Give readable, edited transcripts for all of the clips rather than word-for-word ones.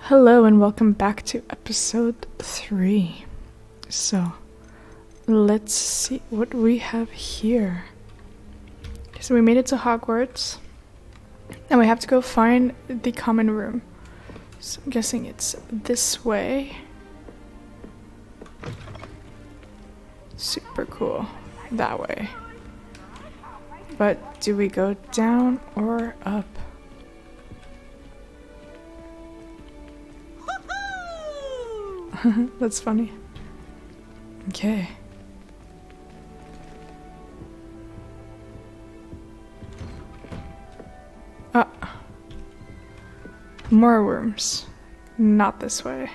Hello and welcome back to episode 3. So, let's see what we have here. So we made it to Hogwarts, and we have to go find the common room. So I'm guessing it's this way. Super cool. That way. But do we go down or up? That's funny. Okay. More rooms. Not this way.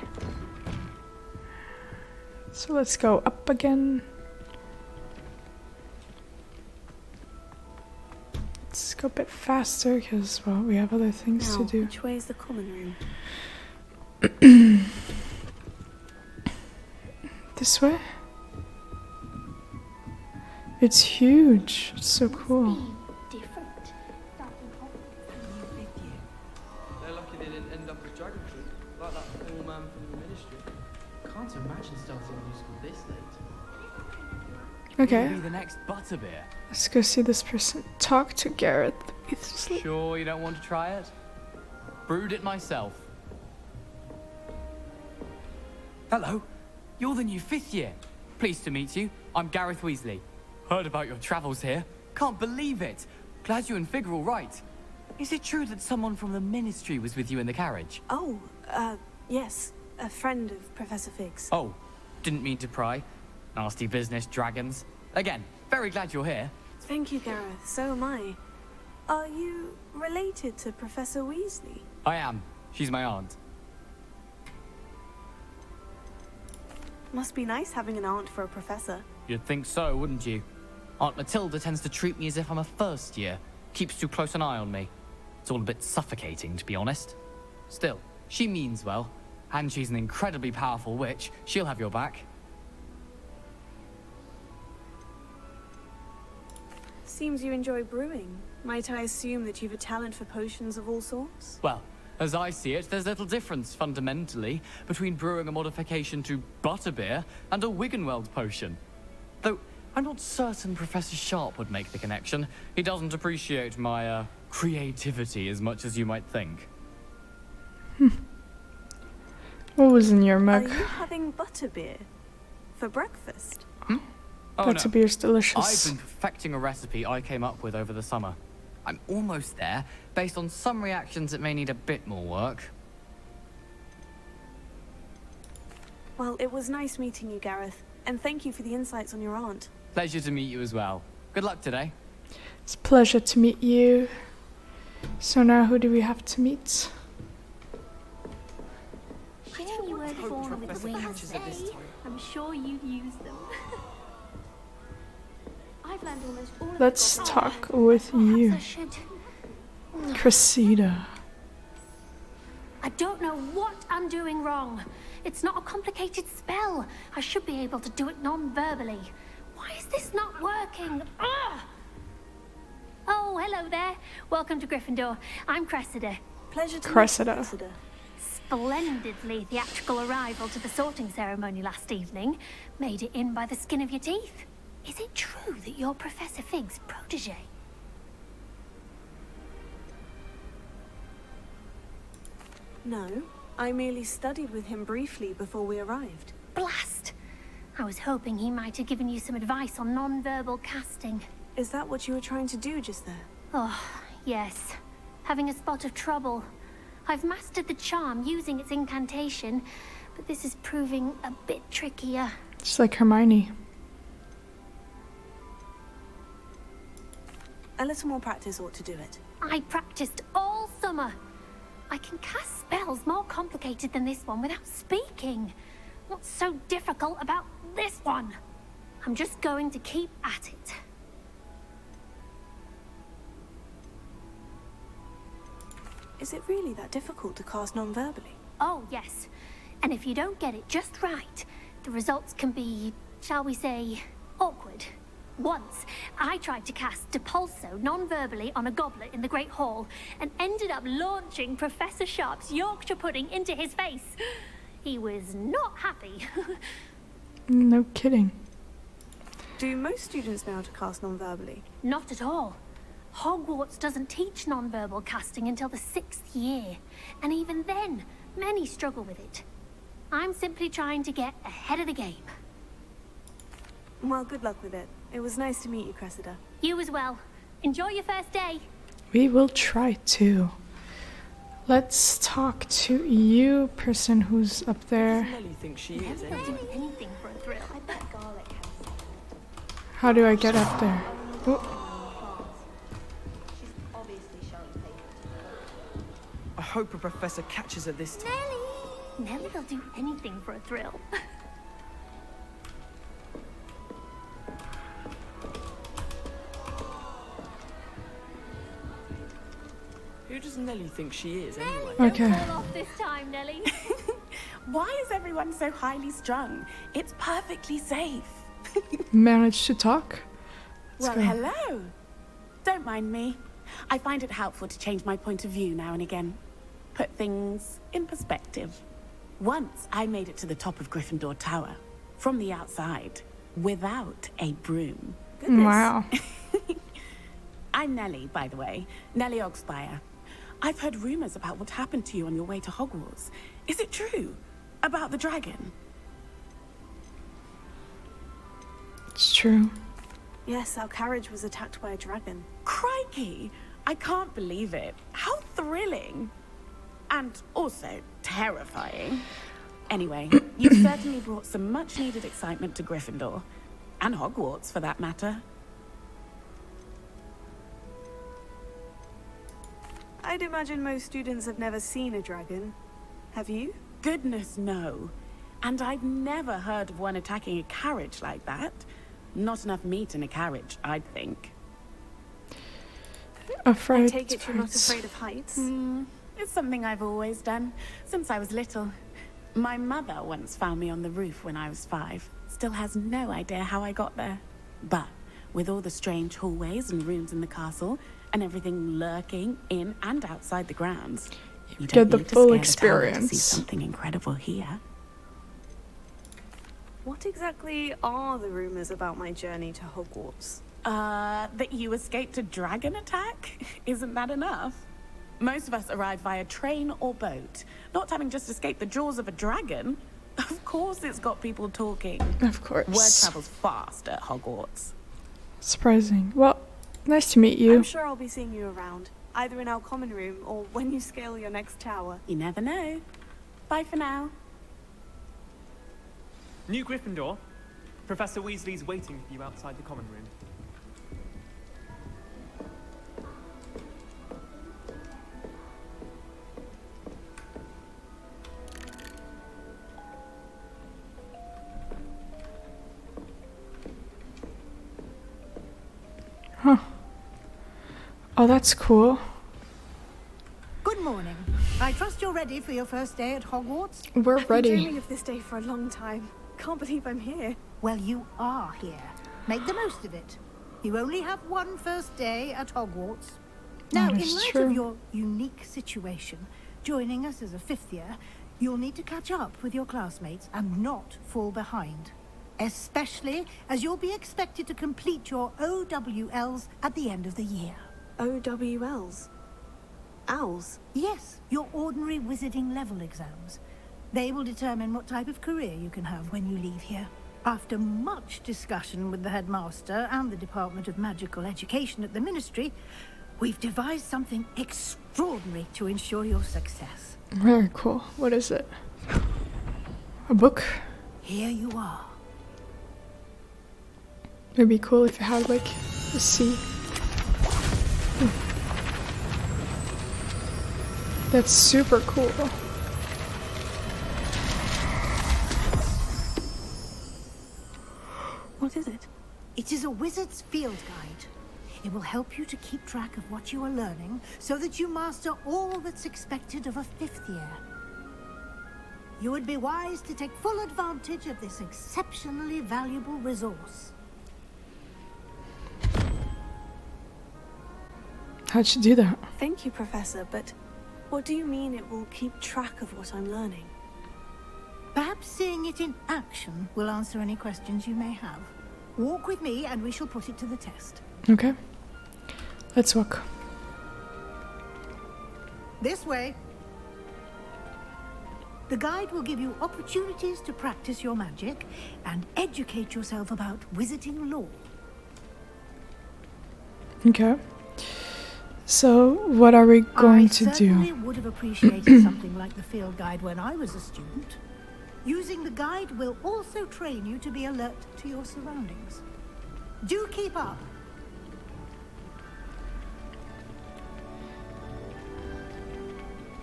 So let's go up again. Let's go a bit faster because, well, we have other things to do. Which way is the common room? This way? It's huge. It's so cool. They're lucky they didn't end up with dragon fruit, like that poor man from the ministry. Can't imagine starting new school this late. Okay. Be the next butterbeer. Let's go see this person. Talk to Gareth. Sure you don't want to try it? Brewed it myself. Hello. You're the new 5th year. Pleased to meet you. I'm Gareth Weasley. Heard about your travels here. Can't believe it. Glad you and Fig are all right. Is it true that someone from the ministry was with you in the carriage? Oh, yes. A friend of Professor Fig's. Oh, didn't mean to pry. Nasty business, dragons. Again, very glad you're here. Thank you, Gareth. So am I. Are you related to Professor Weasley? I am. She's my aunt. Must be nice having an aunt for a professor. You'd think so, wouldn't you? Aunt Matilda tends to treat me as if I'm a first year. Keeps too close an eye on me. It's all a bit suffocating, to be honest. Still, she means well. And she's an incredibly powerful witch. She'll have your back. Seems you enjoy brewing. Might I assume that you've a talent for potions of all sorts? Well, as I see it, there's little difference, fundamentally, between brewing a modification to butterbeer and a Wiggenweld potion. Though, I'm not certain Professor Sharp would make the connection. He doesn't appreciate my, creativity as much as you might think. What was in your mug? Are you having butterbeer for breakfast? Oh, Butterbeer's delicious. I've been perfecting a recipe I came up with over the summer. I'm almost there. Based on some reactions, it may need a bit more work. Well, it was nice meeting you, Gareth. And thank you for the insights on your aunt. Pleasure to meet you as well. Good luck today. It's a pleasure to meet you. So now who do we have to meet? I know you weren't born with wings. I'm sure you've used them. I've learned almost all of Let's talk with you. I should. Cressida. I don't know what I'm doing wrong. It's not a complicated spell. I should be able to do it non-verbally. Why is this not working? Ugh! Oh, hello there. Welcome to Gryffindor. I'm Cressida. Pleasure to Cressida. meet you, Cressida. Splendidly theatrical arrival to the sorting ceremony last evening. Made it in by the skin of your teeth. Is it true that you're Professor Fig's protege? No, I merely studied with him briefly before we arrived. Blast! I was hoping he might have given you some advice on non-verbal casting. Is that what you were trying to do just there? Oh, yes. Having a spot of trouble. I've mastered the charm using its incantation, but this is proving a bit trickier. Just like Hermione. A little more practice ought to do it. I practiced all summer. I can cast spells more complicated than this one without speaking. What's so difficult about this one? I'm just going to keep at it. Is it really that difficult to cast non-verbally? Oh, yes. And if you don't get it just right, the results can be, shall we say, awkward. Once, I tried to cast Depulso non-verbally on a goblet in the Great Hall and ended up launching Professor Sharp's Yorkshire pudding into his face. He was not happy. No kidding. Do most students know how to cast non-verbally? Not at all. Hogwarts doesn't teach non-verbal casting until the 6th year, and even then, many struggle with it. I'm simply trying to get ahead of the game. Well, good luck with it. It was nice to meet you, Cressida. You as well. Enjoy your first day. We will try to. Let's talk to you, person who's up there. Nelly thinks she is, I'll do anything for a thrill. I bet garlic has. How do I get up there? Oh, She's obviously showing favour. I hope a professor catches her this time. Nelly will do anything for a thrill. Who does Nelly think she is, anyway? okay. Don't fall off this time, Nelly. Why is everyone so highly strung? It's perfectly safe. Managed to talk? Well, go. hello. Don't mind me. I find it helpful to change my point of view now and again. Put things in perspective. Once I made it to the top of Gryffindor Tower, from the outside, without a broom. Wow. I'm Nelly, by the way. Nelly Ogspire. I've heard rumors about what happened to you on your way to Hogwarts. Is it true? About the dragon? It's true. Yes, our carriage was attacked by a dragon. Crikey! I can't believe it. How thrilling! And also terrifying. Anyway, you've certainly brought some much-needed excitement to Gryffindor. And Hogwarts, for that matter. I'd imagine most students have never seen a dragon. Have you? Goodness, no. And I've never heard of one attacking a carriage like that. Not enough meat in a carriage, I'd think. Afraid. I take it you're not heights. afraid of heights? It's something I've always done, since I was little. My mother once found me on the roof when I was 5. Still has no idea how I got there. But with all the strange hallways and rooms in the castle, and everything lurking in and outside the grounds, you Get don't the need to full scare the tower to see experience. something incredible here. What exactly are the rumors about my journey to Hogwarts? That you escaped a dragon attack? Isn't that enough? Most of us arrive via train or boat, not having just escaped the jaws of a dragon. Of course it's got people talking. Of course. Word travels fast at Hogwarts. Surprising. Well, nice to meet you. I'm sure I'll be seeing you around, either in our common room or when you scale your next tower. You never know. Bye for now. New Gryffindor. Professor Weasley's waiting for you outside the common room. Huh. Oh, that's cool. Good morning. I trust you're ready for your first day at Hogwarts? We're I've been ready. dreaming of this day for a long time. Can't believe I'm here. Well, you are here. Make the most of it. You only have one first day at Hogwarts. Now, That in is light true. of your unique situation, joining us as a 5th year, you'll need to catch up with your classmates and not fall behind. Especially as you'll be expected to complete your OWLs at the end of the year. OWLs? Owls? Yes, your ordinary wizarding level exams. They will determine what type of career you can have when you leave here. After much discussion with the headmaster and the Department of Magical Education at the Ministry, we've devised something extraordinary to ensure your success. Very cool. What is it? A book? Here you are. It'd be cool if it had like a sea. That's super cool. What is it? It is a wizard's field guide. It will help you to keep track of what you are learning so that you master all that's expected of a 5th year. You would be wise to take full advantage of this exceptionally valuable resource. How'd she do that? Thank you, Professor, but what do you mean it will keep track of what I'm learning? Perhaps seeing it in action will answer any questions you may have. Walk with me and we shall put it to the test. Okay. Let's walk. This way. The guide will give you opportunities to practice your magic and educate yourself about wizarding lore. Okay. So, what are we going to I certainly do? would have appreciated something like the field guide when I was a student. Using the guide will also train you to be alert to your surroundings. Do keep up.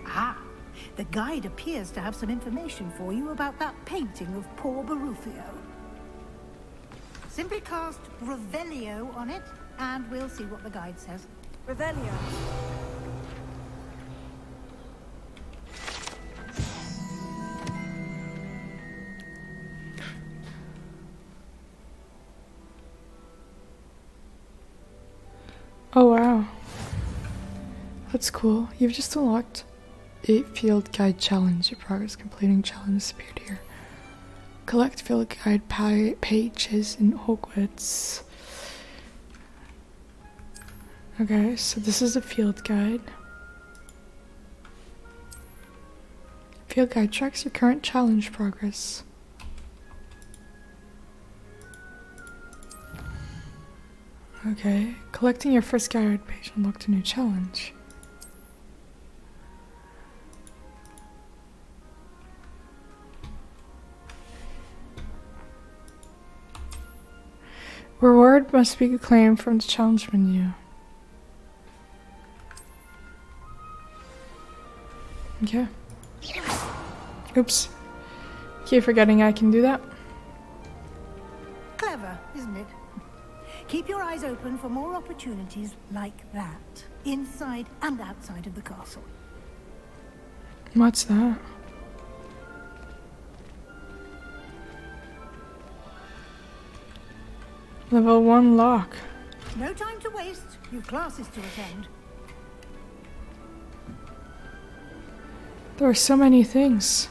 Ah, the guide appears to have some information for you about that painting of poor Barufio. Simply cast Revelio on it, and we'll see what the guide says. Revelio. Oh wow. That's cool. You've just unlocked a field guide challenge. Your progress completing challenge appeared here. Collect field guide pages in Hogwarts. Okay, so this is a field guide. Field guide tracks your current challenge progress. Okay, collecting your first guide page unlocked a new challenge. Reward must be claimed from the challenge menu. Okay. Oops. Keep forgetting I can do that. Clever, isn't it? Keep your eyes open for more opportunities like that, inside and outside of the castle. What's that? Level 1 lock. No time to waste. You've classes to attend. There are so many things.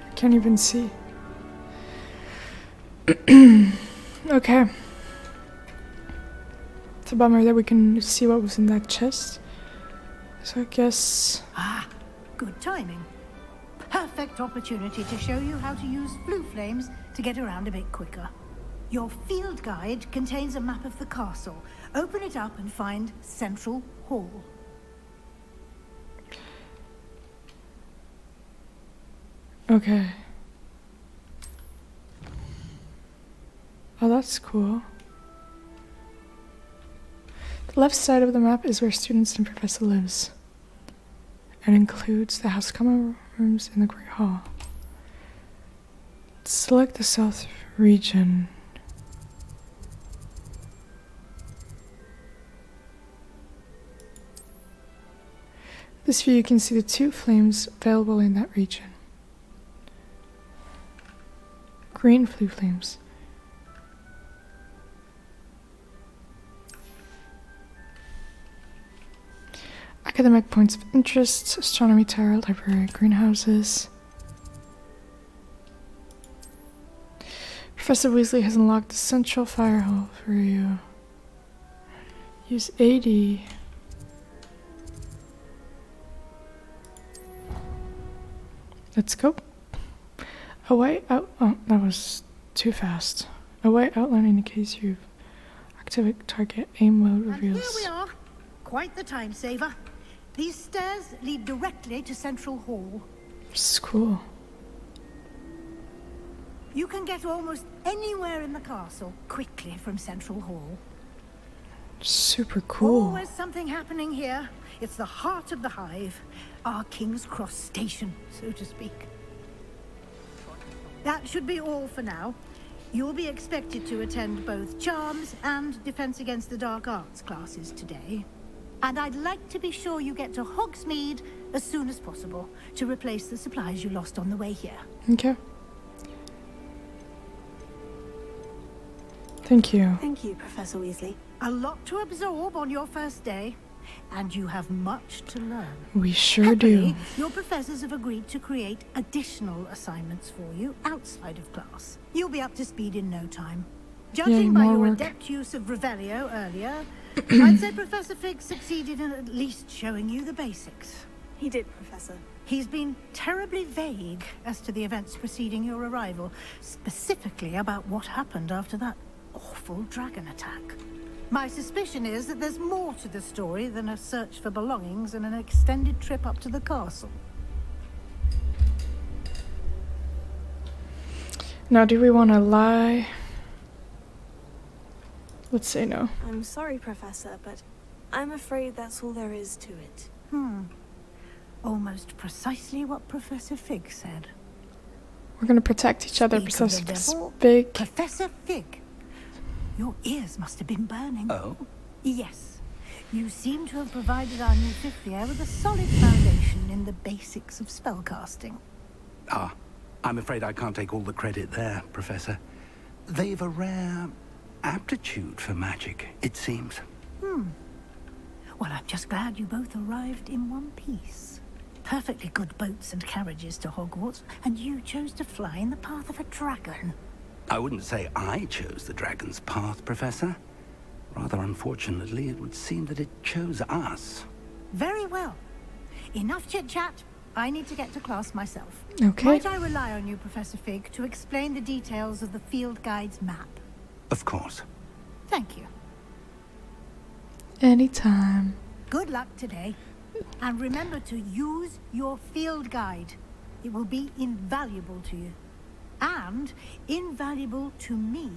I can't even see. Okay. It's a bummer that we can see what was in that chest. So I guess... Ah, good timing. Perfect opportunity to show you how to use blue flames to get around a bit quicker. Your field guide contains a map of the castle. Open it up and find Central Hall. Okay. Oh, that's cool. The left side of the map is where students and Professor lives. It includes the house common rooms in the Great Hall. Select the south region. This view you can see the 2 flames available in that region. Green blue flames. Academic points of interest, astronomy tower, library, greenhouses. Professor Weasley has unlocked the central fire hall for you. Use 80. Let's go. A white out. Oh, that was too fast. A white outline indicates you've activate target aim mode reveals. And here we are. Quite the time saver. These stairs lead directly to Central Hall. This is cool. You can get almost anywhere in the castle quickly from Central Hall. Super cool. Always something happening here. It's the heart of the hive. Our King's Cross station, so to speak. That should be all for now. You'll be expected to attend both Charms and Defense Against the Dark Arts classes today. And I'd like to be sure you get to Hogsmeade as soon as possible to replace the supplies you lost on the way here. Okay. Thank you. Thank you, Professor Weasley. A lot to absorb on your first day, and you have much to learn. We sure Happily, do. your professors have agreed to create additional assignments for you outside of class. You'll be up to speed in no time. Judging by more your work. adept use of Revelio earlier, I'd say Professor Fig succeeded in at least showing you the basics. He did, Professor. He's been terribly vague as to the events preceding your arrival, specifically about what happened after that awful dragon attack. My suspicion is that there's more to the story than a search for belongings and an extended trip up to the castle. Now, do we want to lie? Let's say no. I'm sorry, Professor, but I'm afraid that's all there is to it. Almost precisely what Professor Fig said. We're gonna protect each other. Speak of the Professor devil, Fig. Professor Fig, your ears must have been burning. Oh? Yes. You seem to have provided our new fifth year with a solid foundation in the basics of spellcasting. Ah, I'm afraid I can't take all the credit there, Professor. They've a rare aptitude for magic, it seems. Well, I'm just glad you both arrived in one piece. Perfectly good boats and carriages to Hogwarts, and you chose to fly in the path of a dragon. I wouldn't say I chose the dragon's path, Professor. Rather unfortunately, it would seem that it chose us. Very well. Enough chit-chat. I need to get to class myself. Okay. Might I rely on you, Professor Fig, to explain the details of the field guide's map? Of course. Thank you. Anytime. Good luck today. And remember to use your field guide. It will be invaluable to you. And invaluable to me,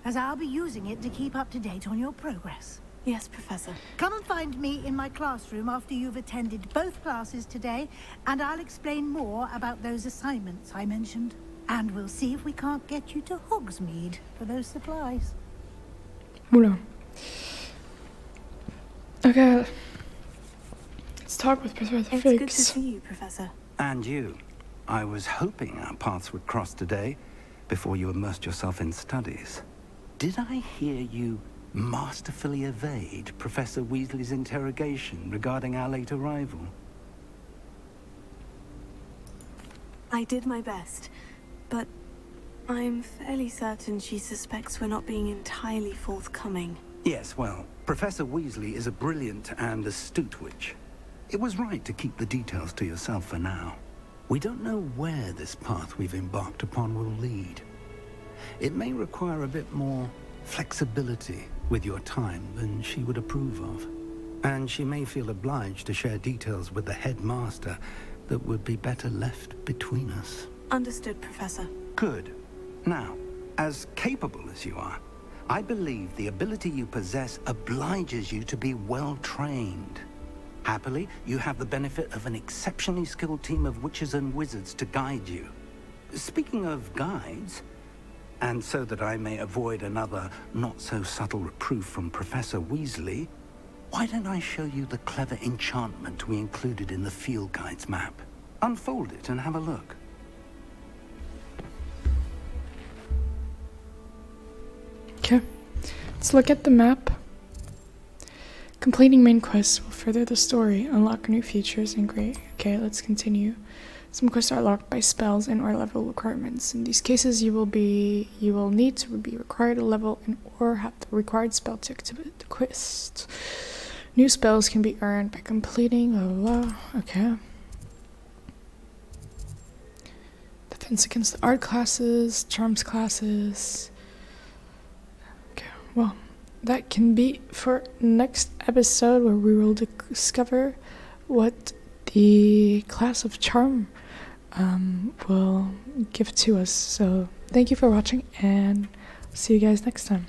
as I'll be using it to keep up to date on your progress. Yes, Professor. Come and find me in my classroom after you've attended both classes today, and I'll explain more about those assignments I mentioned. And we'll see if we can't get you to Hogsmeade for those supplies. Hold on. Okay. Let's talk with Professor It's Figs. good to see you, Professor. And you. I was hoping our paths would cross today, before you immersed yourself in studies. Did I hear you masterfully evade Professor Weasley's interrogation regarding our late arrival? I did my best, but I'm fairly certain she suspects we're not being entirely forthcoming. Yes, well, Professor Weasley is a brilliant and astute witch. It was right to keep the details to yourself for now. We don't know where this path we've embarked upon will lead. It may require a bit more flexibility with your time than she would approve of. And she may feel obliged to share details with the headmaster that would be better left between us. Understood, Professor. Good. Now, as capable as you are, I believe the ability you possess obliges you to be well trained. Happily, you have the benefit of an exceptionally skilled team of witches and wizards to guide you. Speaking of guides, and so that I may avoid another not-so-subtle reproof from Professor Weasley, why don't I show you the clever enchantment we included in the field guide's map? Unfold it and have a look. Okay. Let's look at the map. Completing main quests will further the story, unlock new features, and great. Okay, let's continue. Some quests are locked by spells and or level requirements. In these cases, you will need to be required a level and or have the required spell to activate the quest. New spells can be earned by completing okay. Defense against the art classes, charms classes. Okay, well, that can be for next episode, where we will discover what the class of charm will give to us. So thank you for watching, and see you guys next time.